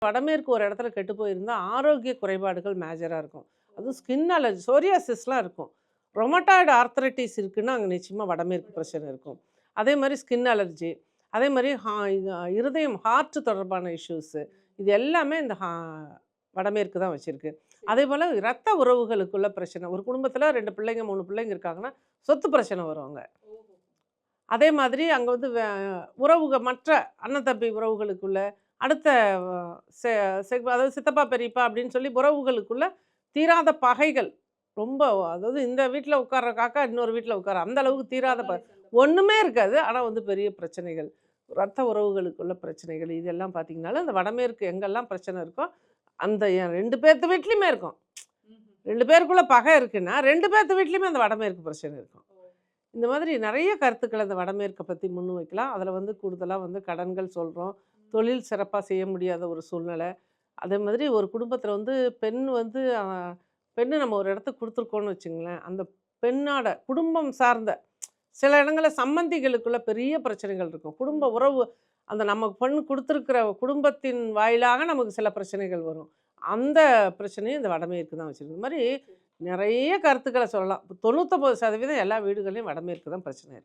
வடமேற்கு ஒரு இடத்துல கெட்டு போயிருந்தா ஆரோக்கிய குறைபாடுகள் மேஜராக இருக்கும். அதுவும் ஸ்கின் அலர்ஜி, சோரியாசிஸ்லாம் இருக்கும். ரொமட்டாய்டு ஆர்த்ரைட்டிஸ் இருக்குன்னா அங்கே நிச்சயமாக வடமேற்கு பிரச்சனை இருக்கும். அதே மாதிரி ஸ்கின் அலர்ஜி, அதே மாதிரி இருதயம் ஹார்ட் தொடர்பான இஷ்யூஸு, இது எல்லாமே இந்த வடமேற்கு தான் வச்சுருக்கு. அதே போல் இரத்த உறவுகளுக்குள்ள பிரச்சனை, ஒரு குடும்பத்தில் 2 பிள்ளைங்க 3 பிள்ளைங்க இருக்காங்கன்னா சொத்து பிரச்சனை வரும் அங்கே. அதே மாதிரி அங்கே வந்து உறவுகள் மற்ற அண்ணன் தம்பி உறவுகளுக்குள்ள அடுத்த செ அதாவது சித்தப்பா பெரியப்பா அப்படின்னு சொல்லி உறவுகளுக்குள்ள தீராத பகைகள் ரொம்ப. அதாவது இந்த வீட்டில் உட்கார்ற காக்கா இன்னொரு வீட்டில் உட்கார அந்த அளவுக்கு தீராத ஒன்றுமே இருக்காது. ஆனால் வந்து பெரிய பிரச்சனைகள், ரத்த உறவுகளுக்குள்ள பிரச்சனைகள், இதெல்லாம் பார்த்தீங்கன்னாலும் இந்த வடமேற்கு எங்கெல்லாம் பிரச்சனை இருக்கோ அந்த 2 பேர்த்து வீட்லேயுமே இருக்கும். 2 பேருக்குள்ள பகை இருக்குன்னா 2 பேர்த்து வீட்லேயுமே அந்த வடமேற்கு பிரச்சனை இருக்கும். இந்த மாதிரி நிறைய கருத்துக்கள் அந்த வடமேற்கை பற்றி முன் வைக்கலாம். அதில் வந்து கூடுதலாக வந்து கடன்கள் சொல்கிறோம், தொழில் சிறப்பாக செய்ய முடியாத ஒரு சூழ்நிலை. அதே மாதிரி ஒரு குடும்பத்தில் வந்து பெண் வந்து பெண்ணு நம்ம ஒரு இடத்துக்கு கொடுத்துருக்கோன்னு வச்சுங்களேன், அந்த பெண்ணோட குடும்பம் சார்ந்த சில இடங்களில் சம்பந்திகளுக்குள்ள பெரிய பிரச்சனைகள் இருக்கும். குடும்ப உறவு அந்த நமக்கு பெண் கொடுத்துருக்கிற குடும்பத்தின் வாயிலாக நமக்கு சில பிரச்சனைகள் வரும். அந்த பிரச்சனையும் இந்த வடமேற்கு தான் வச்சுருக்கு. இந்த மாதிரி நிறைய கருத்துக்களை சொல்லலாம். 99% எல்லா வீடுகள்லையும் வடமேற்கு தான் பிரச்சனை.